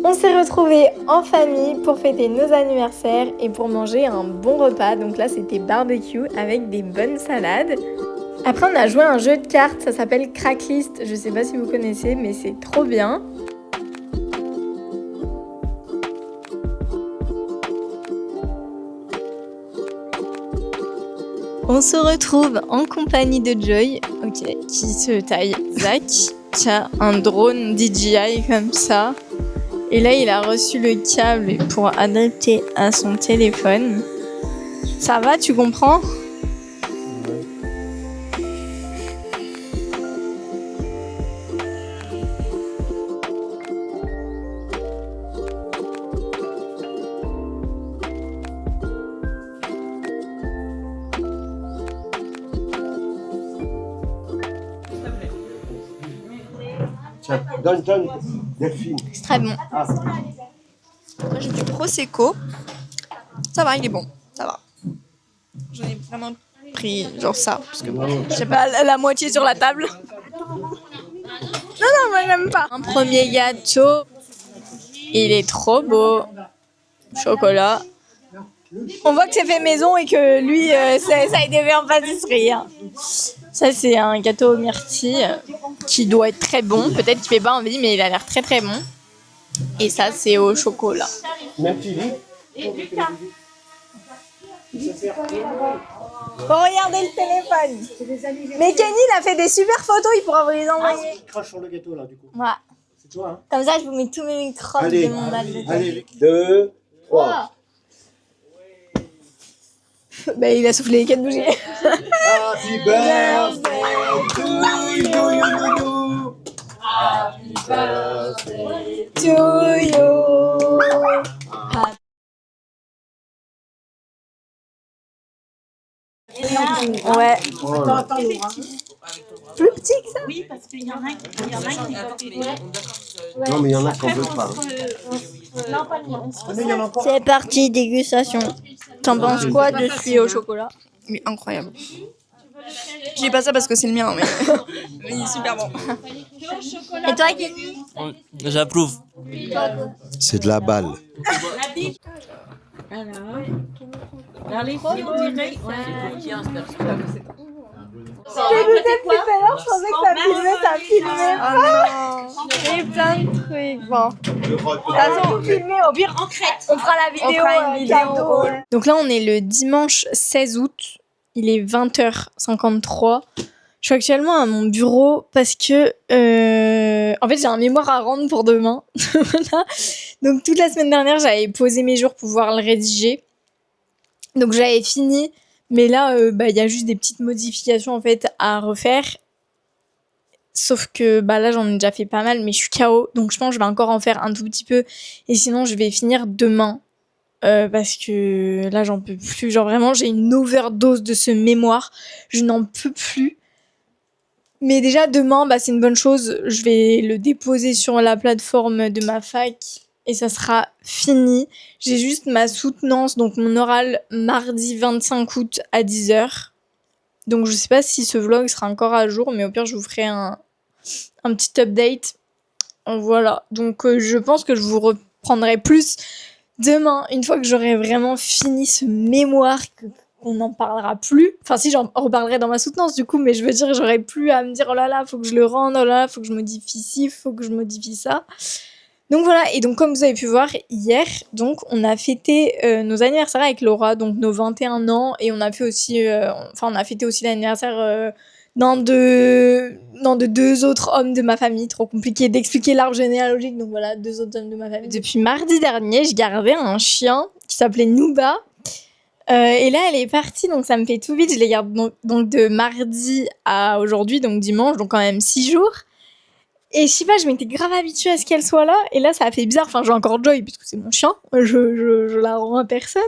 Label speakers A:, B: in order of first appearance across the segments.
A: On s'est retrouvés en famille pour fêter nos anniversaires et pour manger un bon repas. Donc là, c'était barbecue avec des bonnes salades. Après, on a joué à un jeu de cartes, ça s'appelle Cracklist. Je sais pas si vous connaissez, mais c'est trop bien. On se retrouve en compagnie de Joy, qui se taille Zach, qui a un drone DJI comme ça. Et là, il a reçu le câble pour adapter à son téléphone. Ça va, tu comprends ?
B: Tiens, donne, Delphine.
A: C'est très bon.
B: Ah.
A: Moi, j'ai du Prosecco. Ça va, il est bon. Ça va. J'en ai vraiment pris genre ça. Parce que je sais pas, la moitié sur la table. Non, moi, j'aime pas. Un premier gâteau. Il est trop beau. Chocolat. On voit que c'est fait maison et que lui, ça a été fait en pâtisserie. Hein. Ça, c'est un gâteau aux myrtilles qui doit être très bon. Peut-être qu'il fait pas envie, mais il a l'air très très bon. Et ça, c'est au chocolat.
B: Même Philippe.
A: Faut regarder le téléphone. Mais Kenny, il a fait des super photos, il pourra vous les envoyer.
B: Ah, crache sur le gâteau là, du coup.
A: Ouais.
B: C'est toi, hein.
A: Comme ça, je vous mets tous mes microbes de mon mal de tête.
B: Allez, 2, 3.
A: Bah, il a soufflé les 4 bougies.
B: Happy birthday to you. Happy birthday
A: To you. Ouais.
B: Attends,
A: Plus petit que ça.
C: Oui, parce qu'il y en a qui
B: non, mais il y en a qui en veulent pas.
C: Non, pas le mien.
B: Il y en a encore.
A: C'est parti, dégustation. T'en penses quoi de celui au chocolat?
D: Mais incroyable. Je dis pas ça parce que c'est le mien, mais il est super bon.
A: Et toi, Kenny?
E: J'approuve.
B: C'est de la balle.
C: Alors les filles, on dirait.
A: J'ai douté depuis tout à l'heure, je pensais que ça filmait pas. J'ai plein de trucs. Bon. De toute façon, filmer, au pire, on fera la vidéo. Cadeau. Donc là, on est le dimanche 16 août. Il est 20h53. Je suis actuellement à mon bureau parce que en fait j'ai un mémoire à rendre pour demain. Voilà. Donc toute la semaine dernière j'avais posé mes jours pour pouvoir le rédiger. Donc j'avais fini, mais là il y a juste des petites modifications en fait à refaire. Sauf que là j'en ai déjà fait pas mal, mais je suis KO, donc je pense que je vais encore en faire un tout petit peu. Et sinon je vais finir demain. Parce que là j'en peux plus, genre vraiment j'ai une overdose de ce mémoire, je n'en peux plus. Mais déjà demain c'est une bonne chose, je vais le déposer sur la plateforme de ma fac et ça sera fini. J'ai juste ma soutenance, donc mon oral mardi 25 août à 10h. Donc je sais pas si ce vlog sera encore à jour, mais au pire je vous ferai un petit update. Voilà, donc je pense que je vous reprendrai plus demain, une fois que j'aurai vraiment fini ce mémoire, qu'on n'en parlera plus. Enfin, si, j'en reparlerai dans ma soutenance, du coup, mais je veux dire, j'aurai plus à me dire, oh là là, faut que je le rende, oh là là, faut que je modifie ci, faut que je modifie ça. Donc voilà, et donc comme vous avez pu voir, hier, donc, on a fêté nos anniversaires avec Laura, donc nos 21 ans, et on a fait aussi, on a fêté aussi l'anniversaire d'un de deux autres hommes de ma famille. Trop compliqué d'expliquer l'arbre généalogique, donc voilà, 2 autres hommes de ma famille. Depuis mardi dernier, je gardais un chien qui s'appelait Nouba. Et là, elle est partie, donc ça me fait tout vite. Je les garde donc de mardi à aujourd'hui, donc dimanche, donc quand même 6 jours. Et je sais pas, je m'étais grave habituée à ce qu'elle soit là, et là, ça a fait bizarre. Enfin, j'ai encore Joy, puisque c'est mon chien, je la rends à personne.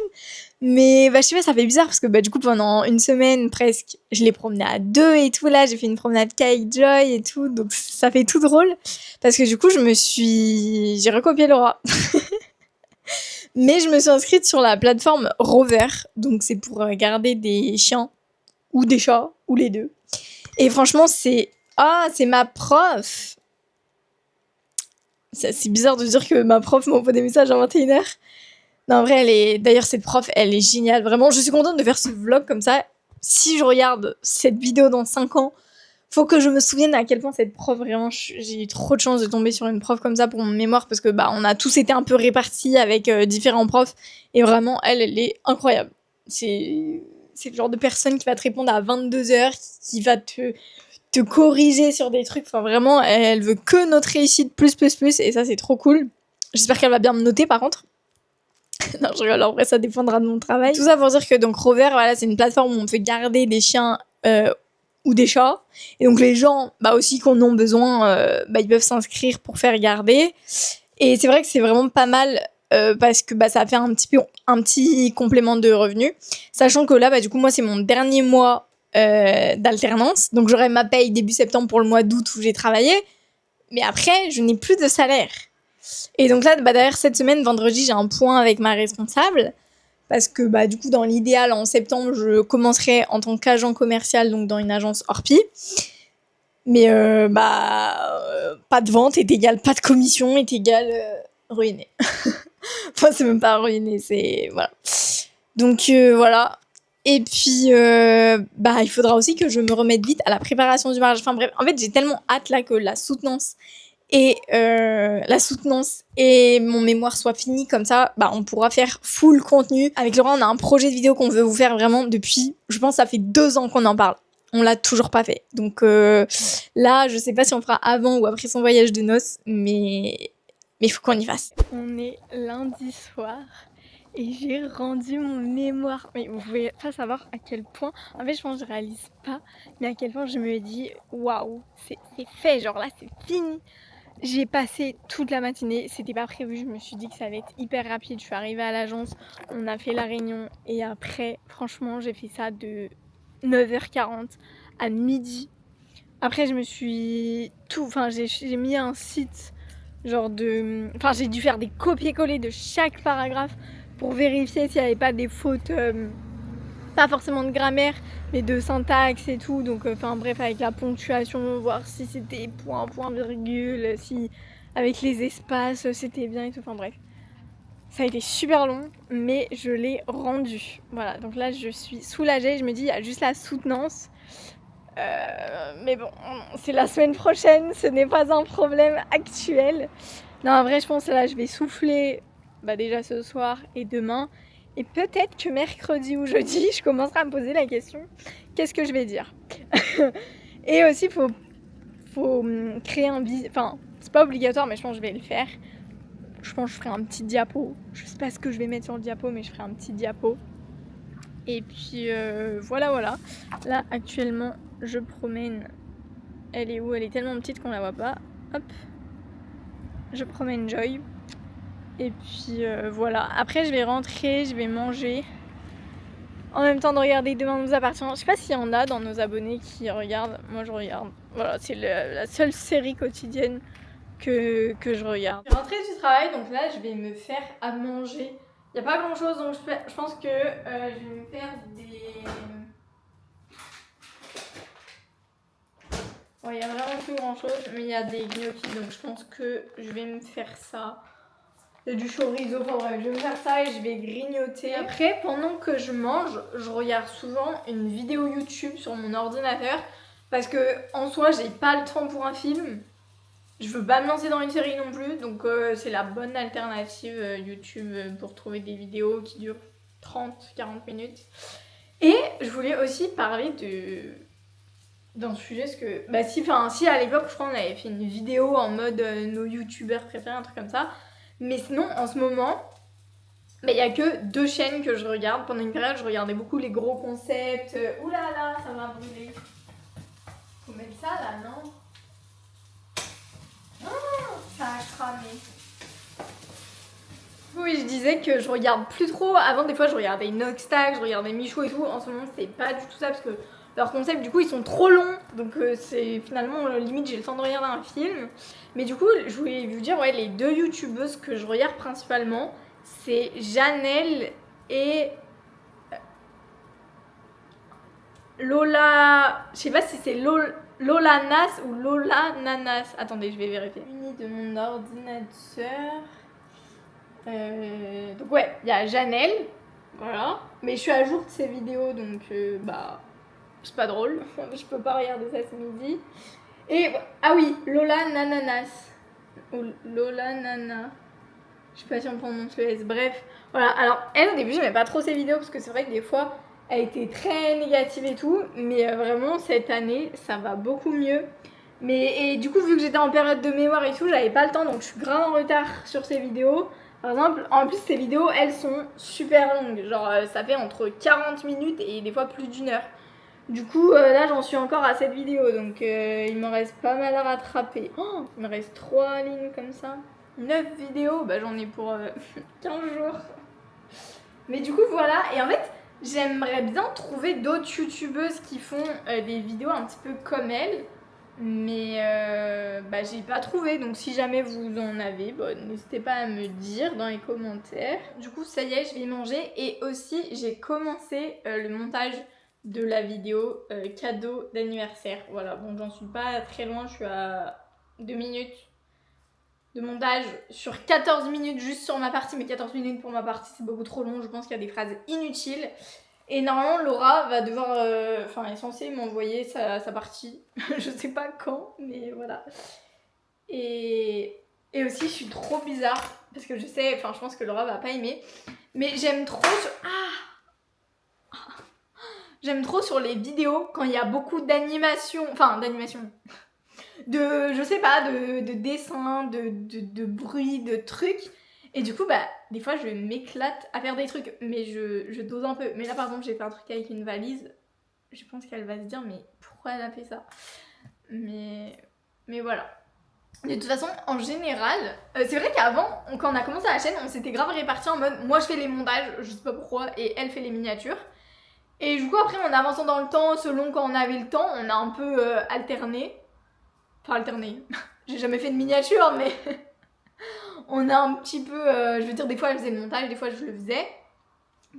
A: Mais je sais pas, ça fait bizarre parce que du coup pendant une semaine presque, je l'ai promenée à 2 et tout. Là, j'ai fait une promenade qu'avec Joy et tout, donc ça fait tout drôle parce que du coup j'ai recopié Laura. Mais je me suis inscrite sur la plateforme Rover, donc c'est pour garder des chiens ou des chats ou les deux. Et franchement, c'est ma prof. c'est bizarre de dire que ma prof m'envoie des messages à 21h. Non, en vrai, d'ailleurs, cette prof, elle est géniale. Vraiment, je suis contente de faire ce vlog comme ça. Si je regarde cette vidéo dans 5 ans, faut que je me souvienne à quel point cette prof, vraiment, j'ai eu trop de chance de tomber sur une prof comme ça pour mon mémoire parce que on a tous été un peu répartis avec différents profs et vraiment, elle est incroyable. C'est le genre de personne qui va te répondre à 22h, qui va te corriger sur des trucs. Enfin, vraiment, elle veut que notre réussite plus et ça, c'est trop cool. J'espère qu'elle va bien me noter par contre. Non, je rigole, en vrai, ça dépendra de mon travail. Tout ça pour dire que donc Rover, voilà, c'est une plateforme où on peut garder des chiens ou des chats. Et donc les gens, aussi qu'on en besoin, ils peuvent s'inscrire pour faire garder. Et c'est vrai que c'est vraiment pas mal parce que ça fait un petit complément de revenus. Sachant que là, du coup, moi, c'est mon dernier mois d'alternance. Donc j'aurai ma paye début septembre pour le mois d'août où j'ai travaillé. Mais après, je n'ai plus de salaire. Et donc là, d'ailleurs, cette semaine, vendredi, j'ai un point avec ma responsable. Parce que du coup, dans l'idéal, en septembre, je commencerai en tant qu'agent commercial, donc dans une agence Orpi. Mais pas de vente est égal pas de commission est égal ruiné. Enfin, c'est même pas ruiné, c'est... Voilà. Donc voilà. Et puis, il faudra aussi que je me remette vite à la préparation du mariage. Enfin bref, en fait, j'ai tellement hâte là que la soutenance et mon mémoire soient finis. Comme ça, on pourra faire full contenu. Avec Laurent, on a un projet de vidéo qu'on veut vous faire vraiment depuis... Je pense que ça fait 2 ans qu'on en parle. On l'a toujours pas fait. Donc là, je sais pas si on fera avant ou après son voyage de noces, mais il faut qu'on y fasse. On est lundi soir et j'ai rendu mon mémoire. Mais vous pouvez pas savoir à quel point, en fait je pense que je réalise pas, mais à quel point je me dis waouh, c'est fait, genre là c'est fini. J'ai passé toute la matinée, c'était pas prévu, je me suis dit que ça allait être hyper rapide. Je suis arrivée à l'agence, on a fait la réunion et après franchement j'ai fait ça de 9h40 à midi. Après je me suis j'ai mis un site j'ai dû faire des copier-coller de chaque paragraphe pour vérifier s'il n'y avait pas des fautes, pas forcément de grammaire mais de syntaxe et tout. Donc bref, avec la ponctuation, voir si c'était point, virgule, si avec les espaces c'était bien et tout. Enfin bref, ça a été super long, mais je l'ai rendu. Voilà, donc là je suis soulagée. Je me dis, il y a juste la soutenance. Mais bon, c'est la semaine prochaine, ce n'est pas un problème actuel. Non, en vrai, je pense que là, je vais souffler déjà ce soir et demain. Et peut-être que mercredi ou jeudi, je commencerai à me poser la question, qu'est-ce que je vais dire? Et aussi, faut créer un business. Enfin, c'est pas obligatoire, mais je pense que je vais le faire. Je pense que je ferai un petit diapo. Je sais pas ce que je vais mettre sur le diapo, mais je ferai un petit diapo. Et puis voilà. Là actuellement je promène. Elle est où? Elle est tellement petite qu'on la voit pas. Hop. Je promène Joy. Et puis voilà. Après je vais rentrer, je vais manger. En même temps de regarder Demain nous appartient. Je sais pas s'il y en a dans nos abonnés qui regardent. Moi je regarde. Voilà, c'est la seule série quotidienne que je regarde. Je suis rentrée du travail, donc là je vais me faire à manger. Il n'y a pas grand chose, donc je pense que je vais me faire des... Il n'y a vraiment plus grand chose, mais il y a des gnocchis, donc je pense que je vais me faire ça. Il y a du chorizo, enfin bref, je vais me faire ça et je vais grignoter. Après, pendant que je mange, je regarde souvent une vidéo YouTube sur mon ordinateur parce que en soi, j'ai pas le temps pour un film. Je veux pas me lancer dans une série non plus, donc c'est la bonne alternative YouTube pour trouver des vidéos qui durent 30-40 minutes. Et je voulais aussi parler d'un sujet, parce que si à l'époque je crois on avait fait une vidéo en mode nos youtubeurs préférés, un truc comme ça. Mais sinon en ce moment, il y a que 2 chaînes que je regarde. Pendant une période je regardais beaucoup les gros concepts. Oulala, ça va brûler. Faut mettre ça là, non? Ça a cramé. Oui, je disais que je regarde plus trop. Avant, des fois, je regardais Noxtag, je regardais Michou et tout. En ce moment, c'est pas du tout ça parce que leurs concepts, du coup, ils sont trop longs. Donc, c'est finalement limite, j'ai le temps de regarder un film. Mais du coup, je voulais vous dire, les 2 youtubeuses que je regarde principalement, c'est Janelle et Lola. Je sais pas si c'est Lolanas ou Lolananas. Attendez, je vais vérifier. Muni de mon ordinateur. Donc ouais, il y a Janelle. Voilà. Mais je suis à jour de ces vidéos, donc bah c'est pas drôle. Je peux pas regarder ça ce midi. Et ah oui, Lola Nananas. Ou Lola Nana. Je sais pas si on prononce le S. Bref, voilà. Alors elle au début j'aimais pas trop ses vidéos parce que c'est vrai que des fois elle était très négative et tout. Mais vraiment cette année ça va beaucoup mieux. Et du coup vu que j'étais en période de mémoire et tout, j'avais pas le temps, donc je suis grave en retard sur ces vidéos. Par exemple, en plus ces vidéos elles sont super longues. Genre ça fait entre 40 minutes et des fois plus d'1 heure. Du coup, là, j'en suis encore à cette vidéo, donc il me reste pas mal à rattraper. Oh, il me reste 3 lignes comme ça. 9 vidéos, bah j'en ai pour 15 jours. Mais du coup, voilà. Et en fait, j'aimerais bien trouver d'autres youtubeuses qui font des vidéos un petit peu comme elle. Mais bah j'ai pas trouvé, donc si jamais vous en avez, bah, n'hésitez pas à me dire dans les commentaires. Du coup, ça y est, je vais manger. Et aussi, j'ai commencé le montage de la vidéo cadeau d'anniversaire. Voilà, bon j'en suis pas très loin, je suis à 2 minutes de montage sur 14 minutes juste sur ma partie, mais 14 minutes pour ma partie c'est beaucoup trop long, je pense qu'il y a des phrases inutiles. Et normalement Laura va devoir, elle est censée m'envoyer sa partie, je sais pas quand, mais voilà. Et aussi je suis trop bizarre, parce que je sais, je pense que Laura va pas aimer, mais j'aime trop... J'aime trop sur les vidéos quand il y a beaucoup d'animation, je sais pas, de dessins, de bruit, de trucs. Et du coup, bah, des fois, je m'éclate à faire des trucs, mais je dose un peu. Mais là, par exemple, j'ai fait un truc avec une valise. Je pense qu'elle va se dire, mais pourquoi elle a fait ça? Mais voilà. De toute façon, en général, c'est vrai qu'avant, quand on a commencé la chaîne, on s'était grave répartis en mode, moi je fais les montages, je sais pas pourquoi, et elle fait les miniatures. Et du coup après en avançant dans le temps, selon quand on avait le temps, on a un peu alterné. Enfin alterné, j'ai jamais fait de miniature mais on a un petit peu, je veux dire des fois elle faisait le montage, des fois je le faisais.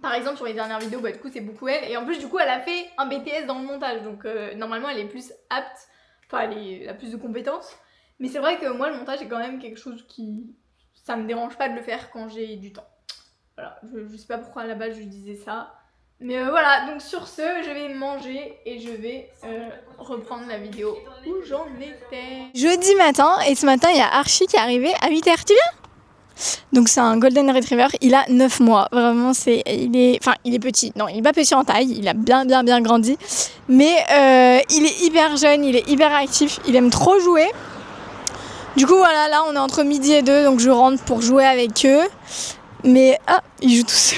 A: Par exemple sur les dernières vidéos, bah du coup c'est beaucoup elle. Et en plus du coup elle a fait un BTS dans le montage, donc normalement elle est plus apte, elle a plus de compétences. Mais c'est vrai que moi le montage est quand même quelque chose qui... ça me dérange pas de le faire quand j'ai du temps. Voilà, je sais pas pourquoi à la base je disais ça. Mais voilà, donc sur ce, je vais manger et je vais reprendre la vidéo où j'en étais. Jeudi matin, et ce matin, il y a Archie qui est arrivé à 8h. Tu viens? Donc c'est un Golden Retriever, il a 9 mois. Vraiment, il est petit. Non, il est pas petit en taille, il a bien grandi. Mais il est hyper jeune, il est hyper actif, il aime trop jouer. Du coup, voilà, là, on est entre midi et 2, donc je rentre pour jouer avec eux. Mais, il joue tout seul.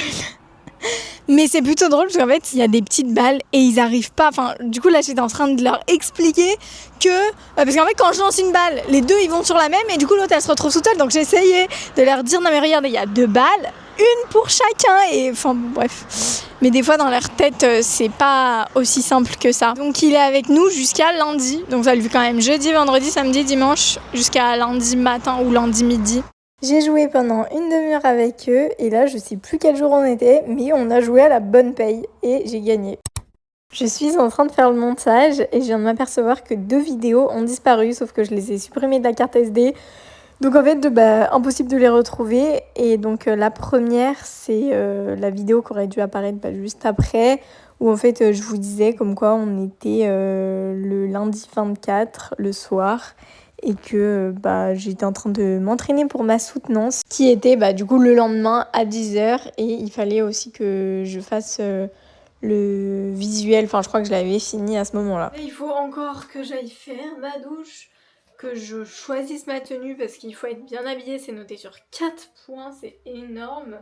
A: Mais c'est plutôt drôle parce qu'en fait il y a des petites balles et ils arrivent pas, du coup là j'étais en train de leur expliquer que, parce qu'en fait quand je lance une balle, les deux ils vont sur la même et du coup l'autre elle se retrouve toute seule, donc j'ai essayé de leur dire non mais regardez il y a 2 balles, une pour chacun et bref. Mais des fois dans leur tête c'est pas aussi simple que ça. Donc il est avec nous jusqu'à lundi, donc ça lui fait quand même jeudi, vendredi, samedi, dimanche, jusqu'à lundi matin ou lundi midi. J'ai joué pendant une demi-heure avec eux et là je sais plus quel jour on était, mais on a joué à la bonne paye et j'ai gagné. Je suis en train de faire le montage et je viens de m'apercevoir que 2 vidéos ont disparu, sauf que je les ai supprimées de la carte SD. Donc en fait, impossible de les retrouver. Et donc la première, c'est la vidéo qui aurait dû apparaître juste après, où en fait je vous disais comme quoi on était le lundi 24, le soir. Et que j'étais en train de m'entraîner pour ma soutenance qui était du coup le lendemain à 10h et il fallait aussi que je fasse le visuel, je crois que je l'avais fini à ce moment-là. Il faut encore que j'aille faire ma douche, que je choisisse ma tenue parce qu'il faut être bien habillé, c'est noté sur 4 points, c'est énorme.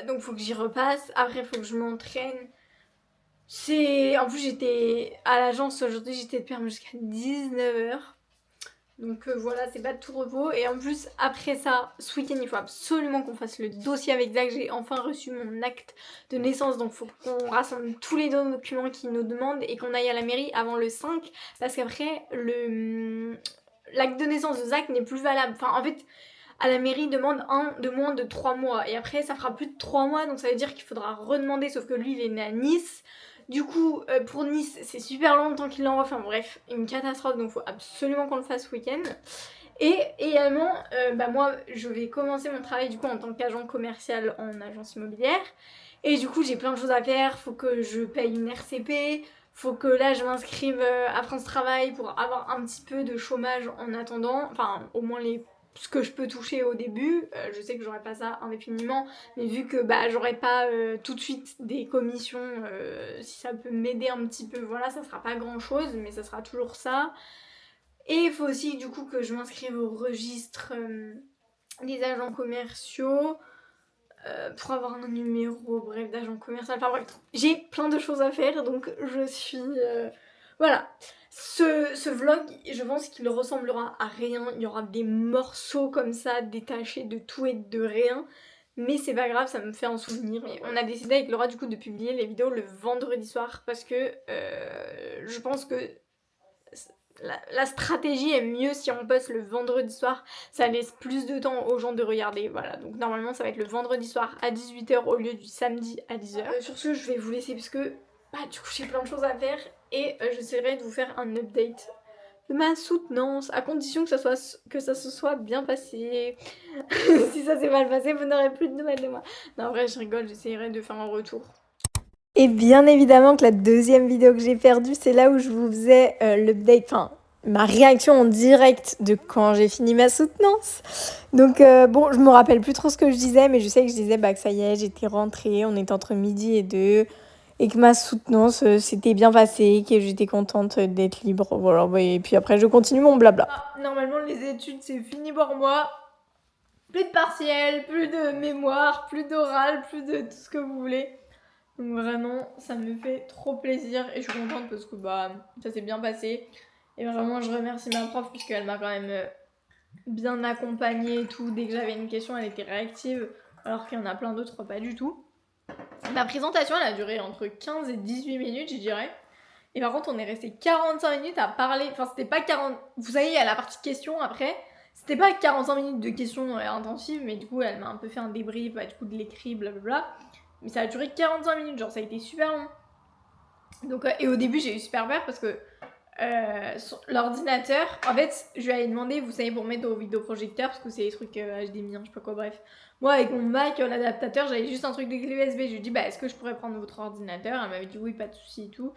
A: Donc il faut que j'y repasse, après il faut que je m'entraîne. En plus j'étais à l'agence aujourd'hui, j'étais de perme jusqu'à 19h. Donc voilà, c'est pas de tout repos. Et en plus, après ça, ce week-end, il faut absolument qu'on fasse le dossier avec Zach. J'ai enfin reçu mon acte de naissance. Donc il faut qu'on rassemble tous les documents qu'il nous demandent et qu'on aille à la mairie avant le 5. Parce qu'après, l'acte de naissance de Zach n'est plus valable. En fait, à la mairie, il demande un de moins de 3 mois. Et après, ça fera plus de 3 mois. Donc ça veut dire qu'il faudra redemander. Sauf que lui, il est né à Nice. Du coup, pour Nice, c'est super longtemps qu'il l'envoie. Enfin bref, une catastrophe. Donc, il faut absolument qu'on le fasse ce week-end. Et également, moi, je vais commencer mon travail du coup en tant qu'agent commercial en agence immobilière. Et du coup, j'ai plein de choses à faire. Faut que je paye une RCP. Faut que là, je m'inscrive à France Travail pour avoir un petit peu de chômage en attendant. Enfin, au moins ce que je peux toucher au début. Je sais que j'aurai pas ça indéfiniment. Mais vu que j'aurai pas tout de suite des commissions, si ça peut m'aider un petit peu, voilà, ça sera pas grand chose. Mais ça sera toujours ça. Et il faut aussi du coup que je m'inscrive au registre des agents commerciaux pour avoir un numéro, bref, d'agent commercial. Enfin bref, j'ai plein de choses à faire, donc je suis... Voilà. Ce vlog, je pense qu'il ressemblera à rien. Il y aura des morceaux comme ça, détachés de tout et de rien. Mais c'est pas grave, ça me fait un souvenir. Et on a décidé avec Laura du coup de publier les vidéos le vendredi soir parce que je pense que la stratégie est mieux si on poste le vendredi soir, ça laisse plus de temps aux gens de regarder, voilà. Donc normalement ça va être le vendredi soir à 18h au lieu du samedi à 10h. Sur ce, je vais vous laisser parce que du coup j'ai plein de choses à faire et j'essaierai de vous faire un update de ma soutenance, à condition que ça se soit bien passé. Si ça s'est mal passé, vous n'aurez plus de nouvelles de moi. Non, en vrai, je rigole, j'essaierai de faire un retour. Et bien évidemment que la deuxième vidéo que j'ai perdue, c'est là où je vous faisais l'update, enfin ma réaction en direct de quand j'ai fini ma soutenance. Donc je me rappelle plus trop ce que je disais, mais je sais que je disais que ça y est, j'étais rentrée, on était entre midi et 2, et que ma soutenance s'était bien passée, que j'étais contente d'être libre, voilà. Et puis après je continue mon blabla. Normalement les études c'est fini pour moi. Plus de partiels, plus de mémoire, plus d'oral, plus de tout ce que vous voulez. Donc vraiment, ça me fait trop plaisir et je suis contente parce que ça s'est bien passé. Et vraiment, je remercie ma prof puisqu'elle m'a quand même bien accompagnée et tout. Dès que j'avais une question, elle était réactive, alors qu'il y en a plein d'autres, pas du tout. Ma présentation, elle a duré entre 15 et 18 minutes, je dirais. Et par contre, on est resté 45 minutes à parler. Enfin, c'était pas 40... Vous savez, il y a la partie questions après. C'était pas 45 minutes de questions intensives, mais du coup, elle m'a un peu fait un débrief, du coup, de l'écrit, blablabla. Mais ça a duré 45 minutes, genre ça a été super long. Donc, et au début, j'ai eu super peur parce que l'ordinateur, en fait, je lui avais demandé, vous savez, pour mettre au vidéoprojecteur, parce que c'est des trucs HDMI, je sais pas quoi, bref. Moi, avec mon Mac, l'adaptateur, j'avais juste un truc de clé USB. Je lui ai dit, est-ce que je pourrais prendre votre ordinateur? Elle m'avait dit oui, pas de souci et tout.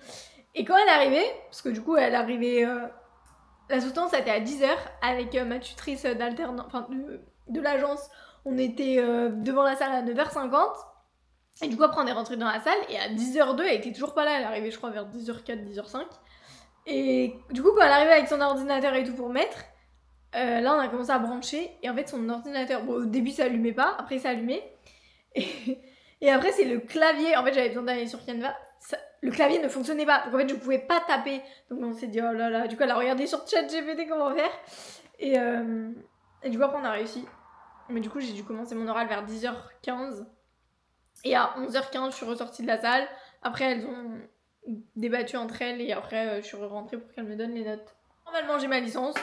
A: Et quand elle est arrivée, parce que du coup, elle est arrivée. La soutenance, ça était à 10h avec ma tutrice d'alternance, enfin de l'agence. On était devant la salle à 9h50. Et du coup, après, on est rentré dans la salle et à 10h02, elle était toujours pas là. Elle est arrivée, je crois, vers 10h04, 10h05. Et du coup, quand elle arrivait avec son ordinateur et tout pour mettre, là, on a commencé à brancher. Et en fait, son ordinateur, au début, ça allumait pas. Après, ça allumait. Et après, c'est le clavier. En fait, j'avais besoin d'aller sur Canva. Le clavier ne fonctionnait pas. Donc, en fait, je pouvais pas taper. Donc, on s'est dit, oh là là. Du coup, elle a regardé sur ChatGPT comment faire. Et du coup, après, on a réussi. Mais du coup, j'ai dû commencer mon oral vers 10h15. Et à 11h15, je suis ressortie de la salle. Après, elles ont débattu entre elles. Et après, je suis rentrée pour qu'elles me donnent les notes. Normalement, j'ai ma licence.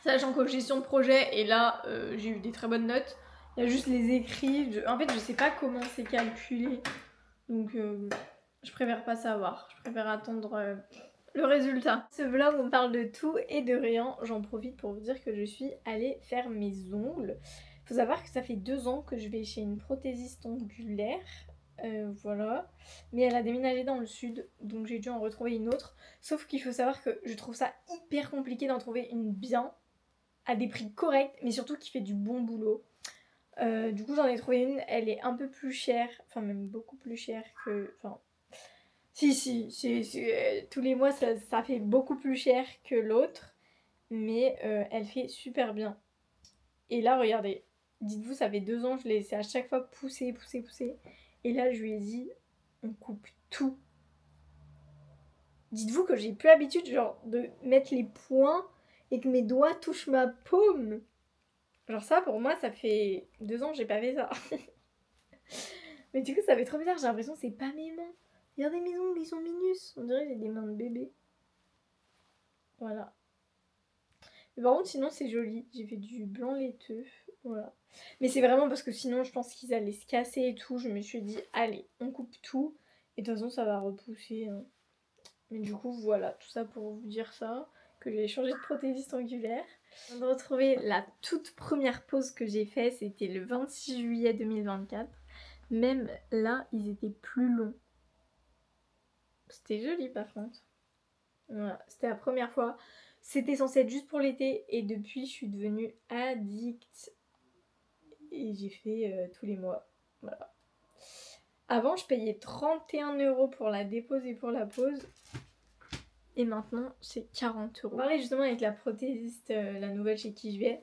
A: Sachant qu'aux gestion de projet, et là, j'ai eu des très bonnes notes. Il y a juste les écrits. En fait, je sais pas comment c'est calculé. Donc, je préfère pas savoir. Je préfère attendre le résultat. Ce vlog, on parle de tout et de rien. J'en profite pour vous dire que je suis allée faire mes ongles. Faut savoir que ça fait 2 ans que je vais chez une prothésiste ongulaire. Voilà. Mais elle a déménagé dans le sud, donc j'ai dû en retrouver une autre. Sauf qu'il faut savoir que je trouve ça hyper compliqué d'en trouver une bien, à des prix corrects, mais surtout qui fait du bon boulot. Du coup, j'en ai trouvé une, elle est un peu plus chère, enfin même beaucoup plus chère que... Enfin, tous les mois, ça fait beaucoup plus cher que l'autre, mais elle fait super bien. Et là, regardez, dites-vous, ça fait 2 ans, je l'ai laissé à chaque fois pousser. Et là, je lui ai dit, on coupe tout. Dites-vous que j'ai plus l'habitude, genre, de mettre les poings et que mes doigts touchent ma paume. Genre ça, pour moi, ça fait 2 ans que j'ai pas fait ça. Mais du coup, ça fait trop bizarre, j'ai l'impression que c'est pas mes mains. Regardez mes ongles, ils sont minus. On dirait que j'ai des mains de bébé. Voilà. Mais par contre, sinon, c'est joli. J'ai fait du blanc laiteux. Voilà. Mais c'est vraiment parce que sinon, je pense qu'ils allaient se casser et tout. Je me suis dit, allez, on coupe tout. Et de toute façon, ça va repousser. Hein. Mais du coup, voilà, tout ça pour vous dire ça, que j'ai changé de prothésiste angulaire. Je viens de retrouver la toute première pause que j'ai faite, c'était le 26 juillet 2024. Même là, ils étaient plus longs. C'était joli par contre. Voilà, c'était la première fois. C'était censé être juste pour l'été et depuis, je suis devenue addict. Et j'ai fait tous les mois. Voilà. Avant, je payais 31 € pour la dépose et pour la pose. Et maintenant, c'est 40 €. On parlait justement avec la prothésiste, la nouvelle chez qui je vais.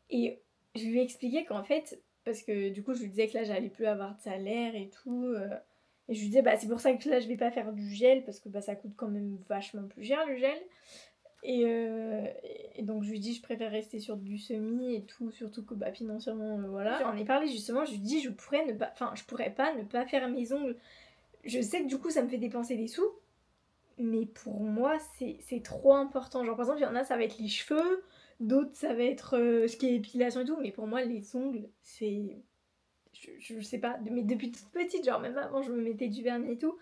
A: Et je lui ai expliqué qu'en fait, parce que du coup, je lui disais que là, j'allais plus avoir de salaire et tout. Et je lui disais, bah, c'est pour ça que là, je vais pas faire du gel, parce que bah, ça coûte quand même vachement plus cher le gel. Et donc, je lui dis, je préfère rester sur du semi et tout, surtout que bah, financièrement, voilà. J'en ai parlé justement, je lui dis, je pourrais pas ne pas faire mes ongles. Je sais que du coup, ça me fait dépenser des sous. Mais pour moi, c'est trop important. Genre, par exemple, il y en a, ça va être les cheveux. D'autres, ça va être ce qui est épilation et tout. Mais pour moi, les ongles, c'est... Je sais pas. Mais depuis toute petite, genre même avant, je me mettais du vernis et tout.